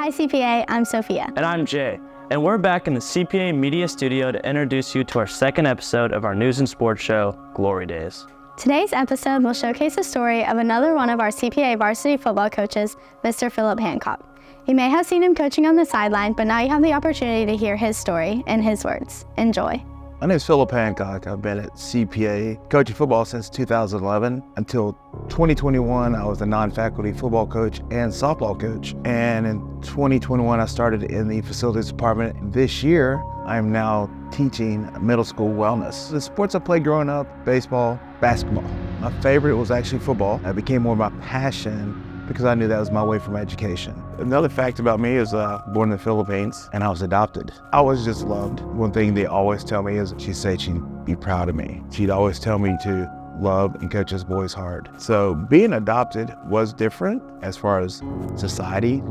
Hi CPA, I'm Sophia. And I'm Jay. And we're back in the CPA Media Studio to introduce you to our second episode of our news and sports show, Glory Days. Today's episode will showcase the story of another one of our CPA varsity football coaches, Mr. Phillip Hancock. You may have seen him coaching on the sideline, but now you have the opportunity to hear his story in his words. Enjoy. My name is Phillip Hancock. I've been at CPA coaching football since 2011. Until 2021, I was a non-faculty football coach and softball coach. And in 2021, I started in the facilities department. This year, I'm now teaching middle school wellness. The sports I played growing up, baseball, basketball. My favorite was actually football. It became more of my passion because I knew that was my way from education. Another fact about me is born in the Philippines and I was adopted. I was just loved. One thing they always tell me is she'd say she'd be proud of me. She'd always tell me to love and coach us boys hard. So being adopted was different as far as society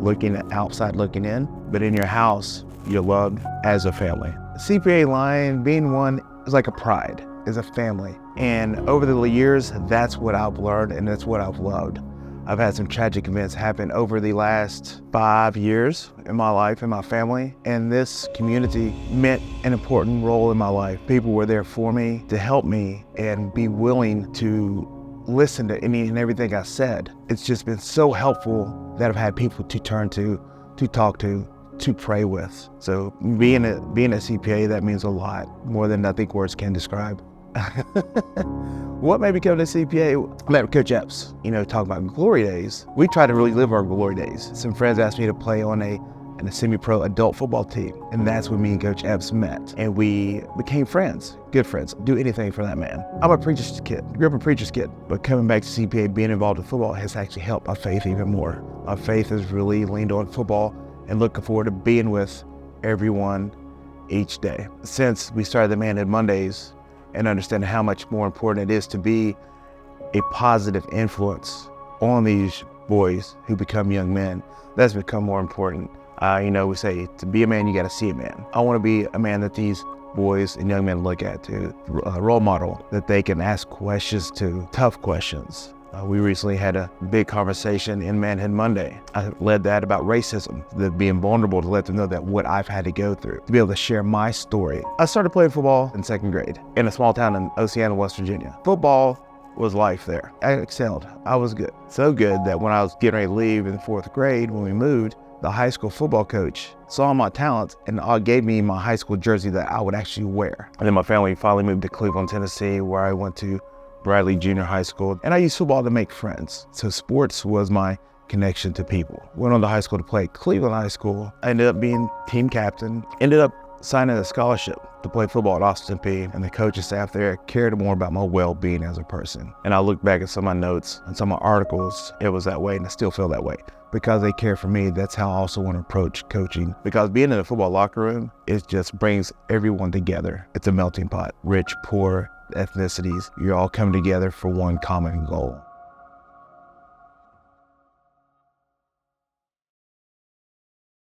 outside looking in, but in your house, you're loved as a family. CPA line, being one, is like a pride, is a family. And over the years, that's what I've learned and that's what I've loved. I've had some tragic events happen over the last 5 years in my life and my family, and this community meant an important role in my life. People were there for me, to help me, and be willing to listen to any and everything I said. It's just been so helpful that I've had people to turn to talk to pray with. So being a CPA, that means a lot, more than I think words can describe. What made me come to CPA? I met with Coach Epps, talking about glory days. We try to really live our glory days. Some friends asked me to play on a semi-pro adult football team, and that's when me and Coach Epps met. And we became friends, good friends, do anything for that man. I'm a preacher's kid, grew up a preacher's kid, but coming back to CPA, being involved in football has actually helped my faith even more. My faith has really leaned on football and looking forward to being with everyone each day. Since we started the Manhood Mondays, and understanding how much more important it is to be a positive influence on these boys who become young men, that's become more important. We say to be a man, you got to see a man. I want to be a man that these boys and young men look at, to a role model that they can ask questions to, tough questions. We recently had a big conversation in Manhood Monday. I led that about racism, being vulnerable to let them know that what I've had to go through, to be able to share my story. I started playing football in second grade in a small town in Oceana, West Virginia. Football was life there. I excelled. I was good. So good that when I was getting ready to leave in the fourth grade, when we moved, the high school football coach saw my talents and gave me my high school jersey that I would actually wear. And then my family finally moved to Cleveland, Tennessee, where I went to Bradley Junior High School, and I used football to make friends. So sports was my connection to people. Went on to high school to play at Cleveland High School. I ended up being team captain, ended up signing a scholarship to play football at Austin Peay, and the coaching staff there cared more about my well-being as a person. And I look back at some of my notes and some of my articles, it was that way, and I still feel that way. Because they care for me, that's how I also want to approach coaching. Because being in a football locker room, it just brings everyone together. It's a melting pot, rich, poor, ethnicities, you're all coming together for one common goal.